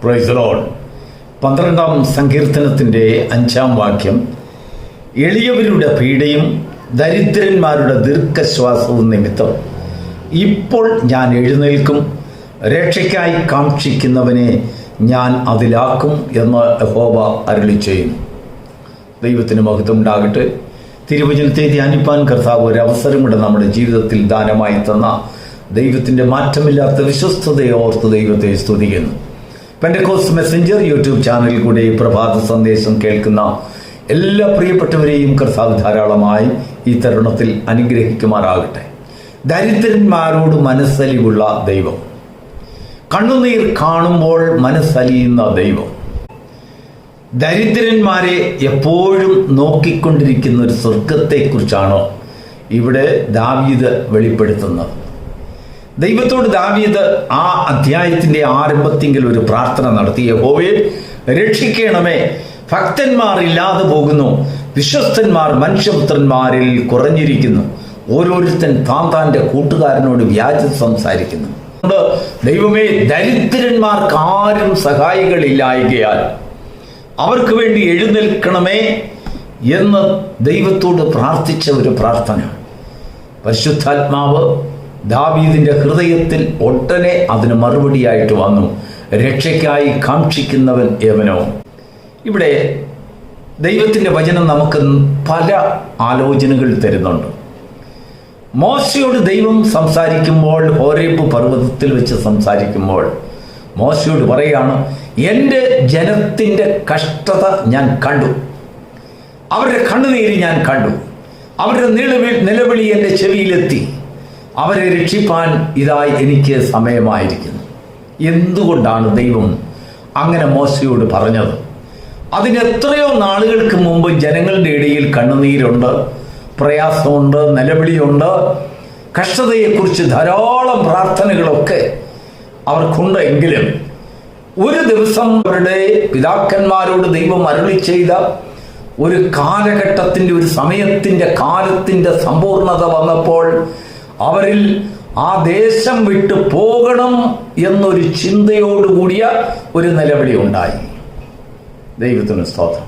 Praise the Lord. 12-ാം സങ്കീർത്തനത്തിൻ്റെ 5-ാം വാക്യം, എളിയവരുടെ പീഡയും ദരിദ്രന്മാരുടെ ദീർഘശ്വാസവും നിമിത്തം ഇപ്പോൾ ഞാൻ എഴുന്നേൽക്കും, രക്ഷയ്ക്കായി കാക്ഷിക്കുന്നവനെ ഞാൻ അതിലാക്കും എന്ന് യഹോവ അരുളിച്ചെയ്യുന്നു. ദൈവത്തിന് മഹത്വം ഉണ്ടാകട്ടെ. തിരുവചനത്തെ ധ്യാനിപ്പാൻ കർത്താവ് ഒരു അവസരം കൂടെ നമ്മുടെ ജീവിതത്തിൽ ദാനമായി തന്ന ദൈവത്തിൻ്റെ മാറ്റമില്ലാത്ത വിശ്വസ്തതയെ ഓർത്ത് ദൈവത്തെ സ്തുതിക്കുന്നു. പെന്തക്കോസ്റ്റ് മെസ്സഞ്ചർ യൂട്യൂബ് ചാനലിൽ കൂടെ ഈ പ്രഭാത സന്ദേശം കേൾക്കുന്ന എല്ലാ പ്രിയപ്പെട്ടവരെയും കർത്താവ് ധാരാളമായി ഈ തരുണത്തിൽ അനുഗ്രഹിക്കുമാറാകട്ടെ. ദരിദ്രന്മാരോട് മനസ്സലിവുള്ള ദൈവം, കണ്ണുനീർ കാണുമ്പോൾ മനസ്സലിയുന്ന ദൈവം, ദരിദ്രന്മാരെ എപ്പോഴും നോക്കിക്കൊണ്ടിരിക്കുന്ന ഒരു സ്വർഗത്തെക്കുറിച്ചാണ് ഇവിടെ ദാവീദ് വെളിപ്പെടുത്തുന്നത്. ദൈവത്തോട് ദാവീദ് ആ അധ്യായത്തിൻ്റെ ആരംഭത്തിങ്കിൽ ഒരു പ്രാർത്ഥന നടത്തി. യഹോവേ, രക്ഷിക്കണമേ, ഭക്തന്മാർ ഇല്ലാതെ പോകുന്നു, വിശ്വസ്തന്മാർ മനുഷ്യപുത്രന്മാരിൽ കുറഞ്ഞിരിക്കുന്നു, ഓരോരുത്തൻ താൻ്റെ കൂട്ടുകാരനോട് വ്യാജം സംസാരിക്കുന്നു. ദൈവമേ, ദരിദ്രന്മാർക്ക് ആരും സഹായികളില്ലായകയാൽ അവർക്ക് വേണ്ടി എഴുന്നേൽക്കണമേ എന്ന് ദൈവത്തോട് പ്രാർത്ഥിച്ച ഒരു പ്രാർത്ഥന. പരിശുദ്ധാത്മാവ് ദാവീദിന്റെ ഹൃദയത്തിൽ ഒട്ടനെ അതിന് മറുപടിയായിട്ട് വന്നു. രക്ഷയ്ക്കായി കാക്ഷിക്കുന്നവൻ എവനോ. ഇവിടെ ദൈവത്തിൻ്റെ വചനം നമുക്ക് പല ആലോചനകൾ തരുന്നുണ്ട്. മോശയോട് ദൈവം സംസാരിക്കുമ്പോൾ, ഹോരേബ് പർവ്വതത്തിൽ വെച്ച് സംസാരിക്കുമ്പോൾ മോശയോട് പറയാണ്, എൻ്റെ ജനത്തിൻ്റെ കഷ്ടത ഞാൻ കണ്ടു, അവരുടെ കണ്ണുനീര് ഞാൻ കണ്ടു, അവരുടെ നിലവിളി എൻ്റെ ചെവിയിലെത്തി, അവരെ രക്ഷിപ്പാൻ ഇതായി എനിക്ക് സമയമായിരിക്കുന്നു. എന്തുകൊണ്ടാണ് ദൈവം അങ്ങനെ മോശയോട് പറഞ്ഞത്? അതിന് എത്രയോ നാളുകൾക്ക് മുമ്പ് ജനങ്ങളുടെ ഇടയിൽ കണ്ണുനീരുണ്ട്, പ്രയാസമുണ്ട്, നിലവിളിയുണ്ട്, കഷ്ടതയെക്കുറിച്ച് ധാരാളം പ്രാർത്ഥനകളൊക്കെ അവർക്കുണ്ട്. എങ്കിലും ഒരു ദിവസം അവരുടെ പിതാക്കന്മാരോട് ദൈവം അരുളി ചെയ്ത ഒരു കാലഘട്ടത്തിൻ്റെ, ഒരു സമയത്തിൻ്റെ, കാലത്തിൻ്റെ സമ്പൂർണത വന്നപ്പോൾ അവരിൽ ആ ദേശം വിട്ടു പോകണം എന്നൊരു ചിന്തയോടുകൂടിയ ഒരു നിലവിളി ഉണ്ടായി. ദൈവത്തിന് സ്തോത്രം.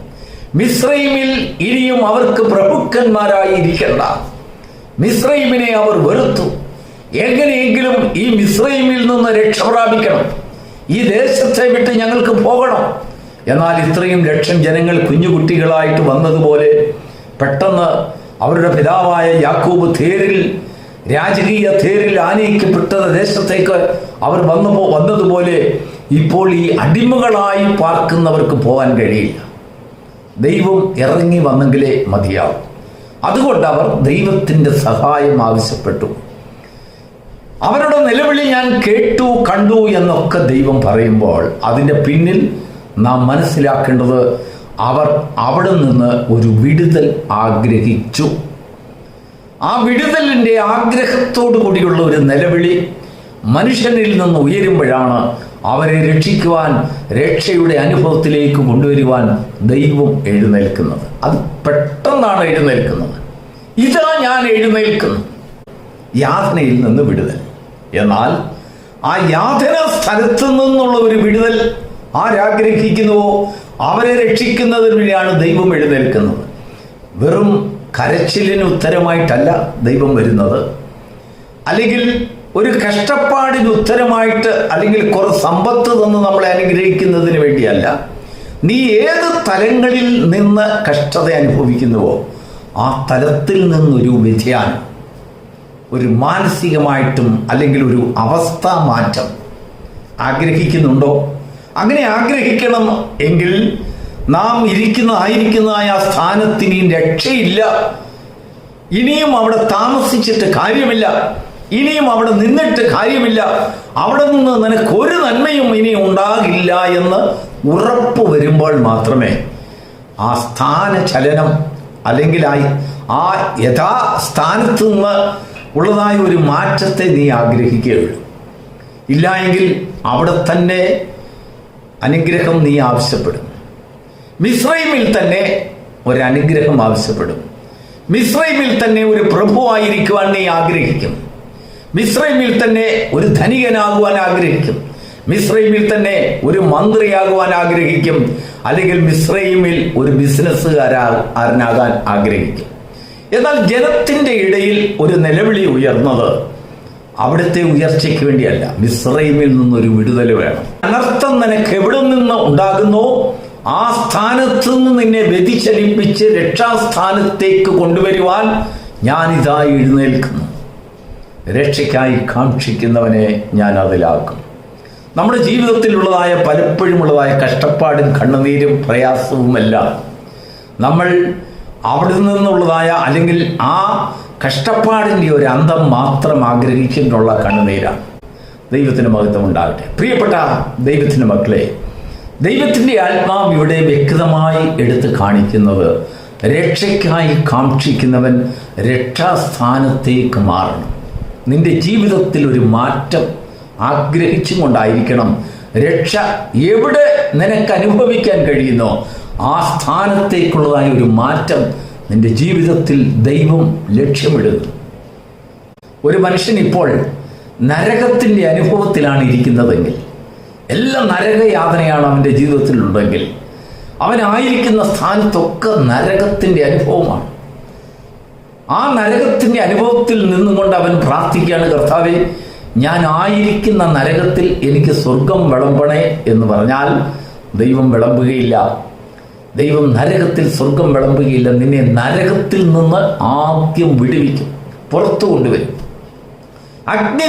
മിസ്രൈമിൽ ഇനിയും അവർക്ക് പ്രഭുക്കന്മാരായി ഇരിക്കണ്ട. മിസ്രൈമിനെ അവർ വെറുത്തു. എങ്ങനെയെങ്കിലും ഈ മിസ്രൈമിൽ നിന്ന് രക്ഷ പ്രാപിക്കണം, ഈ ദേശത്തെ വിട്ട് ഞങ്ങൾക്ക് പോകണം. എന്നാൽ ഇത്രയും ലക്ഷം ജനങ്ങൾ കുഞ്ഞുകുട്ടികളായിട്ട് വന്നതുപോലെ പെട്ടെന്ന് അവരുടെ പിതാവായ യാക്കോബ് തേരിൽ, രാജകീയ തേരിൽ ആനയിക്കപ്പെട്ട ദേശത്തേക്ക് അവർ വന്നതുപോലെ ഇപ്പോൾ ഈ അടിമകളായി പാർക്കുന്നവർക്ക് പോകാൻ കഴിയില്ല. ദൈവം ഇറങ്ങി വന്നെങ്കിലേ മതിയാവും. അതുകൊണ്ട് അവർ ദൈവത്തിൻ്റെ സഹായം ആവശ്യപ്പെട്ടു. അവരുടെ നിലവിളി ഞാൻ കേട്ടു, കണ്ടു എന്നൊക്കെ ദൈവം പറയുമ്പോൾ അതിൻ്റെ പിന്നിൽ നാം മനസ്സിലാക്കേണ്ടത്, അവർ അവിടെ നിന്ന് ഒരു വിടുതൽ ആഗ്രഹിച്ചു. ആ വിടുതലിൻ്റെ ആഗ്രഹത്തോടു കൂടിയുള്ള ഒരു നിലവിളി മനുഷ്യനിൽ നിന്ന് ഉയരുമ്പോഴാണ് അവരെ രക്ഷിക്കുവാൻ, രക്ഷയുടെ അനുഭവത്തിലേക്ക് കൊണ്ടുവരുവാൻ ദൈവം എഴുന്നേൽക്കുന്നത്. അത് പെട്ടെന്നാണ് എഴുന്നേൽക്കുന്നത്. ഇതാ ഞാൻ എഴുന്നേൽക്കുന്നു. യാതനയിൽ നിന്ന് വിടുതൽ. എന്നാൽ ആ യാതന സ്ഥലത്ത് നിന്നുള്ള ഒരു വിടുതൽ ആരാഗ്രഹിക്കുന്നുവോ അവരെ രക്ഷിക്കുന്നതിന് വേണ്ടിയാണ് ദൈവം എഴുന്നേൽക്കുന്നത്. വെറും കരച്ചിലിന് ഉത്തരമായിട്ടല്ല ദൈവം വരുന്നത്, അല്ലെങ്കിൽ ഒരു കഷ്ടപ്പാടിന് ഉത്തരമായിട്ട്, അല്ലെങ്കിൽ കുറെ സമ്പത്ത് തന്ന് നമ്മളെ അനുഗ്രഹിക്കുന്നതിന് വേണ്ടിയല്ല. നീ ഏത് തലങ്ങളിൽ നിന്ന് കഷ്ടത അനുഭവിക്കുന്നുവോ ആ തലത്തിൽ നിന്നൊരു വ്യതിയാനം, ഒരു മാനസികമായിട്ടും അല്ലെങ്കിൽ ഒരു അവസ്ഥാ മാറ്റം ആഗ്രഹിക്കുന്നുണ്ടോ? അങ്ങനെ ആഗ്രഹിക്കണം എങ്കിൽ നാം ആയിരിക്കുന്ന ആ സ്ഥാനത്തിന് രക്ഷയില്ല. ഇനിയും അവിടെ താമസിച്ചിട്ട് കാര്യമില്ല, ഇനിയും അവിടെ നിന്നിട്ട് കാര്യമില്ല, അവിടെ നിന്ന് നിനക്ക് ഒരു നന്മയും ഇനി ഉണ്ടാകില്ല എന്ന് ഉറപ്പ് വരുമ്പോൾ മാത്രമേ ആ സ്ഥാനചലനം, അല്ലെങ്കിൽ ആ യഥാസ്ഥാനത്ത് നിന്ന് ഉള്ളതായ ഒരു മാറ്റത്തെ നീ ആഗ്രഹിക്കുകയുള്ളൂ. ഇല്ല എങ്കിൽ അവിടെ തന്നെ അനുഗ്രഹം നീ ആവശ്യപ്പെടും. മിസ്രൈമിൽ തന്നെ ഒരു അനുഗ്രഹം ആവശ്യപ്പെടും. മിസ്രൈമിൽ തന്നെ ഒരു പ്രഭുവായിരിക്കുവാൻ നീ ആഗ്രഹിക്കും. മിസ്രൈമിൽ തന്നെ ഒരു ധനികനാകുവാൻ ആഗ്രഹിക്കും. മിസ്രൈമിൽ തന്നെ ഒരു മന്ത്രിയാകുവാൻ ആഗ്രഹിക്കും, അല്ലെങ്കിൽ മിസ്രൈമിൽ ഒരു ബിസിനസ്സുകാരനാകാൻ ആഗ്രഹിക്കും. എന്നാൽ ജനത്തിന്റെ ഇടയിൽ ഒരു നിലവിളി ഉയർന്നത് അവിടുത്തെ ഉയർച്ചയ്ക്ക് വേണ്ടിയല്ല, മിസ്രൈമിൽ നിന്നൊരു വിടുതൽ വേണം. അനർത്ഥം നിനക്ക് എവിടെ നിന്ന് ഉണ്ടാകുന്നോ ആ സ്ഥാനത്ത് നിന്ന് നിന്നെ വ്യതിചലിപ്പിച്ച് രക്ഷാസ്ഥാനത്തേക്ക് കൊണ്ടുവരുവാൻ ഞാനിതാ എഴുന്നേൽക്കുന്നു. രക്ഷയ്ക്കായി കാക്ഷിക്കുന്നവനെ ഞാൻ അതിലാക്കും. നമ്മുടെ ജീവിതത്തിലുള്ളതായ പലപ്പോഴുമുള്ളതായ കഷ്ടപ്പാടും കണ്ണുനീരും പ്രയാസവുമെല്ലാം നമ്മൾ അവിടെ നിന്നുള്ളതായ അല്ലെങ്കിൽ ആ കഷ്ടപ്പാടിൻ്റെ ഒരു അന്തം മാത്രം ആഗ്രഹിച്ചിട്ടുള്ള കണ്ണുനീരാണ്. ദൈവത്തിന് മഹത്വം ഉണ്ടാകട്ടെ. പ്രിയപ്പെട്ട ദൈവത്തിൻ്റെ മക്കളെ, ദൈവത്തിൻ്റെ ആത്മാവ് ഇവിടെ വ്യക്തമായി എടുത്ത് കാണിക്കുന്നത് രക്ഷയ്ക്കായി കാക്ഷിക്കുന്നവൻ രക്ഷാസ്ഥാനത്തേക്ക് മാറണം. നിന്റെ ജീവിതത്തിൽ ഒരു മാറ്റം ആഗ്രഹിച്ചും കൊണ്ടായിരിക്കണം രക്ഷ എവിടെ നിനക്ക് അനുഭവിക്കാൻ കഴിയുന്നോ ആ സ്ഥാനത്തേക്കുള്ളതായ ഒരു മാറ്റം നിന്റെ ജീവിതത്തിൽ ദൈവം ലക്ഷ്യമിടുന്നു. ഒരു മനുഷ്യൻ ഇപ്പോൾ നരകത്തിൻ്റെ അനുഭവത്തിലാണ് ഇരിക്കുന്നതെങ്കിൽ, എല്ലാ നരകയാതനയാണ് അവൻ്റെ ജീവിതത്തിലുണ്ടെങ്കിൽ, അവനായിരിക്കുന്ന സ്ഥാനത്തൊക്കെ നരകത്തിൻ്റെ അനുഭവമാണ്. ആ നരകത്തിൻ്റെ അനുഭവത്തിൽ നിന്നുകൊണ്ട് അവൻ പ്രാർത്ഥിക്കുകയാണ്, കർത്താവേ, ഞാൻ ആയിരിക്കുന്ന നരകത്തിൽ എനിക്ക് സ്വർഗം വിളമ്പണേ എന്ന് പറഞ്ഞാൽ ദൈവം വിളമ്പുകയില്ല. ദൈവം നരകത്തിൽ സ്വർഗം വിളമ്പുകയില്ല. നിന്നെ നരകത്തിൽ നിന്ന് ആദ്യം വിടുവിക്കും, പുറത്തു കൊണ്ടുവരും.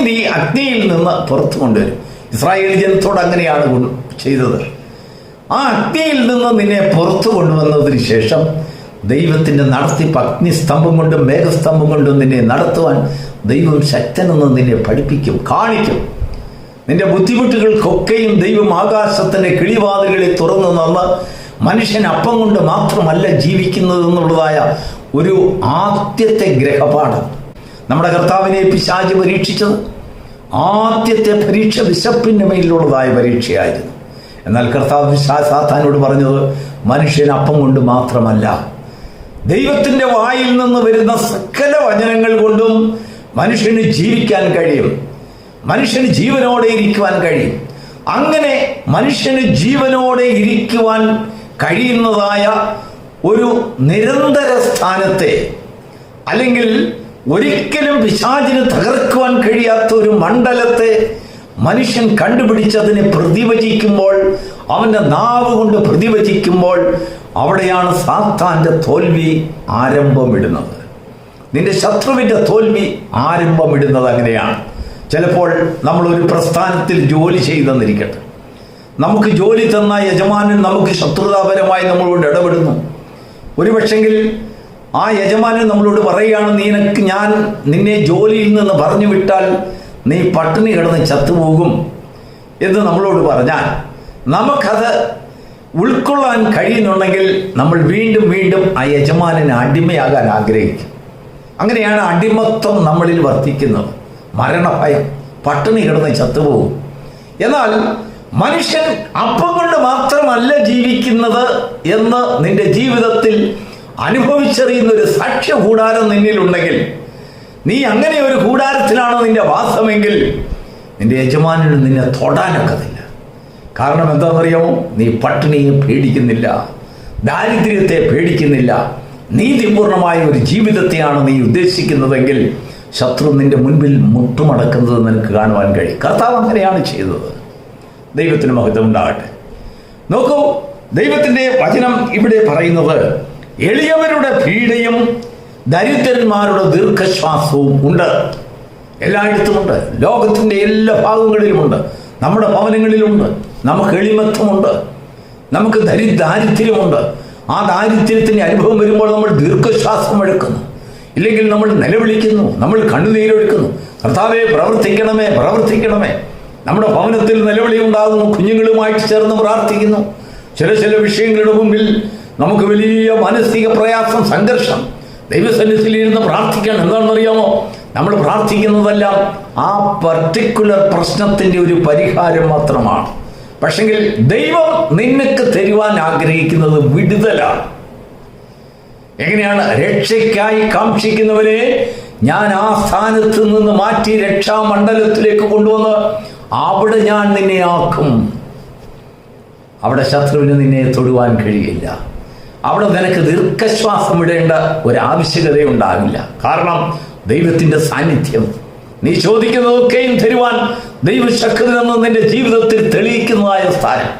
നീ അഗ്നിയിൽ നിന്ന് പുറത്തു കൊണ്ടുവരും. ഇസ്രായേൽ ജനത്തോട് അങ്ങനെയാണ് ചെയ്തത്. ആ അഗ്നിയിൽ നിന്ന് നിന്നെ പുറത്തു കൊണ്ടുവന്നതിന് ശേഷം ദൈവത്തിൻ്റെ നടത്തിപ്പ് അഗ്നിസ്തംഭം കൊണ്ടും മേഘസ്തംഭം കൊണ്ടും നിന്നെ നടത്തുവാൻ ദൈവം ശക്തനെന്ന് നിന്നെ പഠിപ്പിക്കും, കാണിക്കും. നിന്റെ ബുദ്ധിമുട്ടുകൾക്കൊക്കെയും ദൈവം ആകാശത്തിൻ്റെ കിളിവാതിലുകളെ തുറന്നു തന്ന് മനുഷ്യൻ അപ്പം കൊണ്ട് മാത്രമല്ല ജീവിക്കുന്നത് എന്നുള്ളതായ ഒരു ആദ്യത്തെ ഗ്രഹപാഠം നമ്മുടെ കർത്താവിനെ പിശാച് പരീക്ഷിച്ചത്. ആദ്യത്തെ പരീക്ഷ വിശപ്പിൻ്റെ മേലുള്ളതായ പരീക്ഷയായിരുന്നു. എന്നാൽ കർത്താവ് സാത്താനോട് പറഞ്ഞത് മനുഷ്യൻ അപ്പം കൊണ്ട് മാത്രമല്ല, ദൈവത്തിൻ്റെ വായിൽ നിന്ന് വരുന്ന സകല വചനങ്ങൾ കൊണ്ടും മനുഷ്യന് ജീവിക്കാൻ കഴിയും, മനുഷ്യന് ജീവനോടെ ഇരിക്കുവാൻ കഴിയും. അങ്ങനെ മനുഷ്യന് ജീവനോടെ ഇരിക്കുവാൻ കഴിയുന്നതായ ഒരു നിരന്തര സ്ഥാനത്തെ, അല്ലെങ്കിൽ ഒരിക്കലും പിശാചിന് തകർക്കുവാൻ കഴിയാത്ത ഒരു മണ്ഡലത്തെ മനുഷ്യൻ കണ്ടുപിടിച്ചതിനെ പ്രതിവചിക്കുമ്പോൾ, അവൻ്റെ നാവ് കൊണ്ട് പ്രതിവചിക്കുമ്പോൾ അവിടെയാണ് സാത്താൻ്റെ തോൽവി ആരംഭമിടുന്നത്. നിന്റെ ശത്രുവിൻ്റെ തോൽവി ആരംഭമിടുന്നത് അങ്ങനെയാണ്. ചിലപ്പോൾ നമ്മളൊരു പ്രസ്ഥാനത്തിൽ ജോലി ചെയ്തെന്നിരിക്കട്ടെ, നമുക്ക് ജോലി തന്ന യജമാനൻ നമുക്ക് ശത്രുതാപരമായി നമ്മളോട് ഇടപെടുന്നു. ഒരുപക്ഷെങ്കിൽ ആ യജമാനൻ നമ്മളോട് പറയുകയാണ്, ഞാൻ നിന്നെ ജോലിയിൽ നിന്ന് പറഞ്ഞു വിട്ടാൽ നീ പട്ടിണി കിടന്ന് ചത്തുപോകും എന്ന് നമ്മളോട് പറഞ്ഞാൽ നമുക്കത് ഉൾക്കൊള്ളാൻ കഴിയുന്നുണ്ടെങ്കിൽ നമ്മൾ വീണ്ടും വീണ്ടും ആ യജമാനന് അടിമയാകാൻ ആഗ്രഹിക്കും. അങ്ങനെയാണ് അടിമത്വം നമ്മളിൽ വർദ്ധിക്കുന്നത്. മരണഭയം, പട്ടിണി കിടന്ന് ചത്തുപോകും. എന്നാൽ മനുഷ്യൻ അപ്പം കൊണ്ട് മാത്രമല്ല ജീവിക്കുന്നത് എന്ന് നിന്റെ ജീവിതത്തിൽ അനുഭവിച്ചറിയുന്ന ഒരു സാക്ഷ്യ കൂടാരം നിന്നിലുണ്ടെങ്കിൽ, നീ അങ്ങനെ ഒരു കൂടാരത്തിലാണ് നിന്റെ വാസമെങ്കിൽ, നിന്റെ യജമാനന് നിന്നെ തൊടാനൊക്കത്തില്ല. കാരണം എന്താണെന്നറിയാമോ? നീ പട്ടിണിയെ പേടിക്കുന്നില്ല, ദാരിദ്ര്യത്തെ പേടിക്കുന്നില്ല, നീതിപൂർണമായ ഒരു ജീവിതത്തെയാണ് നീ ഉദ്ദേശിക്കുന്നതെങ്കിൽ ശത്രു നിന്റെ മുൻപിൽ മുട്ടുമടക്കുന്നത് നിനക്ക് കാണുവാൻ കഴിയും. കർത്താവ് അങ്ങനെയാണ് ചെയ്തത്. ദൈവത്തിന് മഹത്വം ഉണ്ടാകട്ടെ. നോക്കൂ, ദൈവത്തിൻ്റെ വചനം ഇവിടെ പറയുന്നത് എളിയവരുടെ പീഡയും ദരിദ്രന്മാരുടെ ദീർഘശ്വാസവും ഉണ്ട്. എല്ലായിടത്തുമുണ്ട്, ലോകത്തിൻ്റെ എല്ലാ ഭാഗങ്ങളിലുമുണ്ട്, നമ്മുടെ ഭവനങ്ങളിലുണ്ട്. നമുക്ക് എളിമത്വമുണ്ട്, നമുക്ക് ദാരിദ്ര്യമുണ്ട്. ആ ദാരിദ്ര്യത്തിൻ്റെ അനുഭവം വരുമ്പോൾ നമ്മൾ ദീർഘശ്വാസം എടുക്കുന്നു, ഇല്ലെങ്കിൽ നമ്മൾ നിലവിളിക്കുന്നു, നമ്മൾ കണ്ണുനീരൊഴുക്കുന്നു. കർത്താവേ, പ്രവർത്തിക്കണമേ, പ്രവർത്തിക്കണമേ. നമ്മുടെ ഭവനത്തിൽ നിലവിളി ഉണ്ടാകുന്നു, കുഞ്ഞുങ്ങളുമായിട്ട് ചേർന്ന് പ്രാർത്ഥിക്കുന്നു. ചില വിഷയങ്ങളുടെ മുമ്പിൽ നമുക്ക് വലിയ മാനസിക പ്രയാസം, സംഘർഷം. ദൈവസന്നിധിയിൽ ഇരുന്ന് പ്രാർത്ഥിക്കണം. എന്താണെന്നറിയാമോ? നമ്മൾ പ്രാർത്ഥിക്കുന്നതെല്ലാം ആ പർട്ടിക്കുലർ പ്രശ്നത്തിൻ്റെ ഒരു പരിഹാരം മാത്രമാണ്. പക്ഷെങ്കിൽ ദൈവം നിനക്ക് തരുവാൻ ആഗ്രഹിക്കുന്നത് വിടുതലാണ്. എങ്ങനെയാണ്? രക്ഷയ്ക്കായി കാക്ഷിക്കുന്നവരെ ഞാൻ ആ സ്ഥാനത്ത് നിന്ന് മാറ്റി രക്ഷാമണ്ഡലത്തിലേക്ക് കൊണ്ടുവന്ന് അവിടെ ഞാൻ നിന്നെ ആക്കും. അവിടെ ശത്രുവിന് നിന്നെ തൊടുവാൻ കഴിയില്ല. അവിടെ നിനക്ക് ദീർഘശ്വാസം വിടേണ്ട ഒരാവശ്യകതയുണ്ടാകില്ല. കാരണം ദൈവത്തിൻ്റെ സാന്നിധ്യം, നീ ചോദിക്കുന്നതൊക്കെയും തരുവാൻ ദൈവശക്തി നിന്ന് നിന്റെ ജീവിതത്തിൽ തെളിയിക്കുന്നതായ സ്ഥാനം.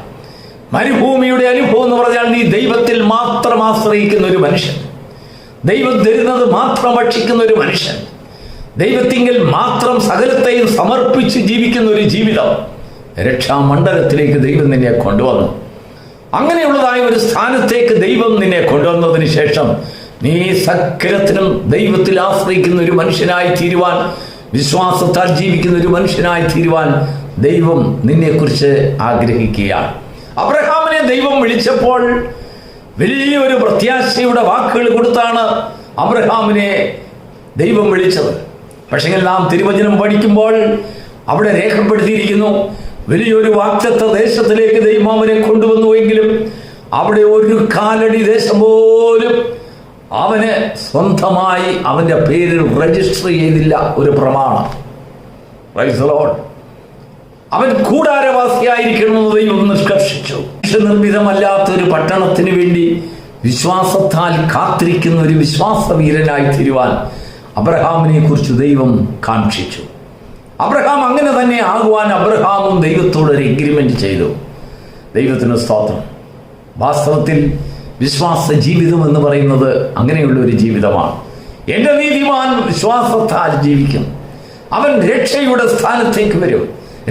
മരുഭൂമിയുടെ അനുഭവം എന്ന് പറഞ്ഞാൽ നീ ദൈവത്തിൽ മാത്രം ആശ്രയിക്കുന്ന ഒരു മനുഷ്യൻ, ദൈവം തരുന്നത് മാത്രം ഭക്ഷിക്കുന്ന ഒരു മനുഷ്യൻ, ദൈവത്തിങ്കിൽ മാത്രം സകലത്തെയും സമർപ്പിച്ച് ജീവിക്കുന്ന ഒരു ജീവിതം. രക്ഷാമണ്ഡലത്തിലേക്ക് ദൈവം നിന്നെ കൊണ്ടുവന്നു. അങ്ങനെയുള്ളതായ ഒരു സ്ഥാനത്തേക്ക് ദൈവം നിന്നെ കൊണ്ടുവന്നതിന് ശേഷം നീ സകലത്തിനും ദൈവത്തിൽ ആശ്രയിക്കുന്ന ഒരു മനുഷ്യനായി തീരുവാൻ, വിശ്വാസത്താൽ ജീവിക്കുന്ന ഒരു മനുഷ്യനായി തീരുവാൻ ദൈവം നിന്നെക്കുറിച്ച് ആഗ്രഹിക്കുകയാണ്. അബ്രഹാമിനെ ദൈവം വിളിച്ചപ്പോൾ വലിയൊരു പ്രത്യാശയുടെ വാക്കുകൾ കൊടുത്താണ് അബ്രഹാമിനെ ദൈവം വിളിച്ചത്. പക്ഷേ നാം തിരുവചനം പഠിക്കുമ്പോൾ അവിടെ രേഖപ്പെടുത്തിയിരിക്കുന്നു, വലിയൊരു വാഗ്ദത്ത ദേശത്തിലേക്ക് ദൈവം അവനെ കൊണ്ടുവന്നുവെങ്കിലും അവിടെ ഒരു കാലടി ദേശം പോലും അവന് സ്വന്തമായി അവൻ്റെ പേരിൽ രജിസ്റ്റർ ചെയ്തില്ല ഒരു പ്രമാണം. Praise the Lord. അവൻ കൂടാരവാസിയായിരിക്കണമെന്ന് ദൈവം നിഷ്കർഷിച്ചു. മനുഷ്യനിർമ്മിതമല്ലാത്തൊരു പട്ടണത്തിന് വേണ്ടി വിശ്വാസത്താൽ കാത്തിരിക്കുന്ന ഒരു വിശ്വാസവീരനായി തീരുവാൻ അബ്രഹാമിനെ കുറിച്ച് ദൈവം കാക്ഷിച്ചു. അബ്രഹാം അങ്ങനെ തന്നെ ആകുവാൻ അബ്രഹാമും ദൈവത്തോടൊരു എഗ്രിമെന്റ് ചെയ്തു. ദൈവത്തിന് സ്തോത്രം. വാസ്തവത്തിൽ വിശ്വാസ ജീവിതം എന്ന് പറയുന്നത് അങ്ങനെയുള്ള ഒരു ജീവിതമാണ്. എൻ്റെ നീതിമാൻ വിശ്വാസത്താൽ ജീവിക്കും. അവൻ രക്ഷയുടെ സ്ഥാനത്തേക്ക് വരും,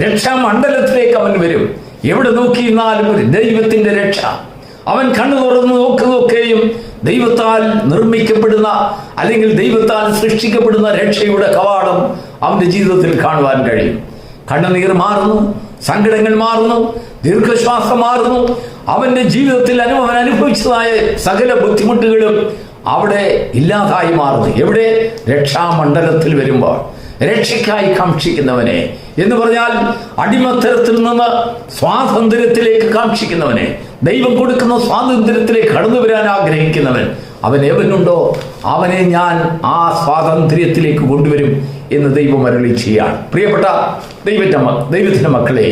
രക്ഷാമണ്ഡലത്തിലേക്ക് അവൻ വരും. എവിടെ നോക്കിയിരുന്നാലും ദൈവത്തിൻ്റെ രക്ഷ. അവൻ കണ്ണു തുറന്ന് നോക്കുന്നതൊക്കെയും ദൈവത്താൽ നിർമ്മിക്കപ്പെടുന്ന അല്ലെങ്കിൽ ദൈവത്താൽ സൃഷ്ടിക്കപ്പെടുന്ന രക്ഷയുടെ കവാടം അവൻ്റെ ജീവിതത്തിൽ കാണുവാൻ കഴിയും. കണ്ണുനീർ മാറുന്നു, സങ്കടങ്ങൾ മാറുന്നു, ദീർഘശ്വാസം മാറുന്നു. അവൻ്റെ ജീവിതത്തിൽ അവൻ അനുഭവിച്ചതായ സകല ബുദ്ധിമുട്ടുകളും അവിടെ ഇല്ലാതായി മാറുന്നു. എവിടെ? രക്ഷാമണ്ഡലത്തിൽ വരുമ്പോൾ. രക്ഷയ്ക്കായി കാക്ഷിക്കുന്നവനെ എന്ന് പറഞ്ഞാൽ അടിമത്തരത്തിൽ നിന്ന് സ്വാതന്ത്ര്യത്തിലേക്ക് കാക്ഷിക്കുന്നവനെ, ദൈവം കൊടുക്കുന്ന സ്വാതന്ത്ര്യത്തിലേക്ക് കടന്നു വരാൻ ആഗ്രഹിക്കുന്നവൻ, അവൻ എവനുണ്ടോ അവനെ ഞാൻ ആ സ്വാതന്ത്ര്യത്തിലേക്ക് കൊണ്ടുവരും എന്ന് ദൈവം അരുളി ചെയ്യാണ്. പ്രിയപ്പെട്ട ദൈവത്തിൻ്റെ മക്കളെ,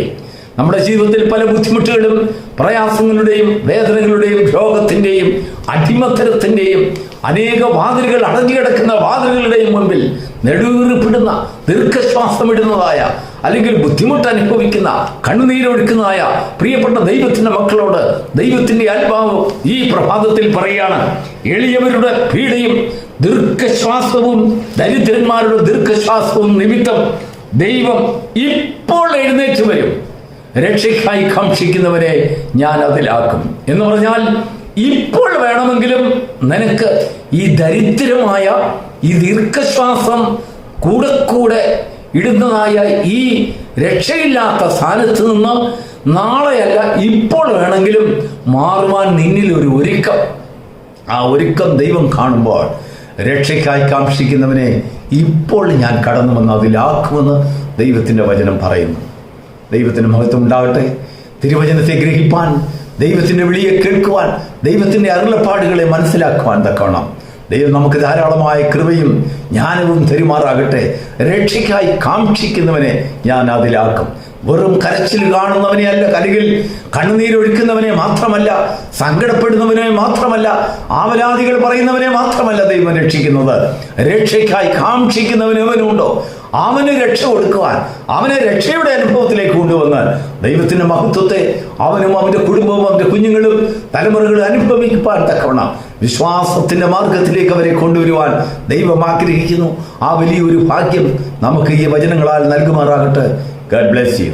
നമ്മുടെ ജീവിതത്തിൽ പല ബുദ്ധിമുട്ടുകളും പ്രയാസങ്ങളുടെയും വേദനകളുടെയും രോഗത്തിൻ്റെയും അടിമത്തരത്തിൻ്റെയും അനേക വാതിലുകൾ അടഞ്ഞു കിടക്കുന്ന വാതിലുകളുടെയും മുൻപിൽ നെടുവീർപ്പിടുന്ന ദീർഘശ്വാസമിടുന്നതായ അല്ലെങ്കിൽ ബുദ്ധിമുട്ട് അനുഭവിക്കുന്ന കണ്ണുനീരൊഴുക്കുന്നതായ പ്രിയപ്പെട്ട ദൈവത്തിൻ്റെ മക്കളോട് ദൈവത്തിൻ്റെ ആത്മാവ് ഈ പ്രഭാതത്തിൽ പറയുകയാണ്, എളിയവരുടെ പീഡയും ദീർഘശ്വാസവും ദരിദ്രന്മാരുടെ ദീർഘശ്വാസവും നിമിത്തം ദൈവം ഇപ്പോൾ എഴുന്നേറ്റ് വരും. രക്ഷയ്ക്കായി കാക്ഷിക്കുന്നവരെ ഞാൻ അതിലാക്കും എന്ന് പറഞ്ഞാൽ ഇപ്പോൾ വേണമെങ്കിലും നിനക്ക് ഈ ദരിദ്രമായ ഈ ദീർഘശ്വാസം കൂടെ കൂടെ ഇടുന്നതായ ഈ രക്ഷയില്ലാത്ത സ്ഥാനത്ത് നിന്ന് നാളെയല്ല ഇപ്പോൾ വേണമെങ്കിലും മാറുവാൻ നിന്നിൽ ഒരു ഒരുക്കം, ആ ഒരുക്കം ദൈവം കാണുമ്പോൾ രക്ഷയ്ക്കായി കാക്ഷിക്കുന്നവനെ ഇപ്പോൾ ഞാൻ കടന്നു വന്ന് അതിലാക്കുമെന്ന് ദൈവത്തിൻ്റെ വചനം പറയുന്നു. ദൈവത്തിന് മഹത്വം ഉണ്ടാകട്ടെ. തിരുവചനത്തെ ഗ്രഹിപ്പാൻ, ദൈവത്തിൻ്റെ വിളിയെ കേൾക്കുവാൻ, ദൈവത്തിൻ്റെ അരുളപ്പാടുകളെ മനസ്സിലാക്കുവാൻ തക്കവണ്ണം ദൈവം നമുക്ക് ധാരാളമായ കൃപയും ജ്ഞാനവും തരുമാറാകട്ടെ. രക്ഷയ്ക്കായി കാക്ഷിക്കുന്നവനെ ഞാൻ അതിലാക്കും. വെറും കരച്ചിൽ കാണുന്നവനെ അല്ല, അല്ലെങ്കിൽ കണ്ണുനീരൊഴുക്കുന്നവനെ മാത്രമല്ല, സങ്കടപ്പെടുന്നവനെ മാത്രമല്ല, ആവലാദികൾ പറയുന്നവനെ മാത്രമല്ല ദൈവം രക്ഷിക്കുന്നത്. രക്ഷയ്ക്കായി കാക്ഷിക്കുന്നവനവനുണ്ടോ അവന് രക്ഷ കൊടുക്കുവാൻ, അവനെ രക്ഷയുടെ അനുഭവത്തിലേക്ക് കൊണ്ടുവന്ന് ദൈവത്തിൻ്റെ മഹത്വത്തെ അവനും അവൻ്റെ കുടുംബവും അവൻ്റെ കുഞ്ഞുങ്ങളും തലമുറകളും അനുഭവിക്കാൻ തക്കവണ്ണം വിശ്വാസത്തിൻ്റെ മാർഗത്തിലേക്ക് അവരെ കൊണ്ടുവരുവാൻ ദൈവം ആഗ്രഹിക്കുന്നു. ആ വലിയൊരു ഭാഗ്യം നമുക്ക് ഈ വചനങ്ങളാൽ നൽകുമാറാകട്ടെ. God bless you.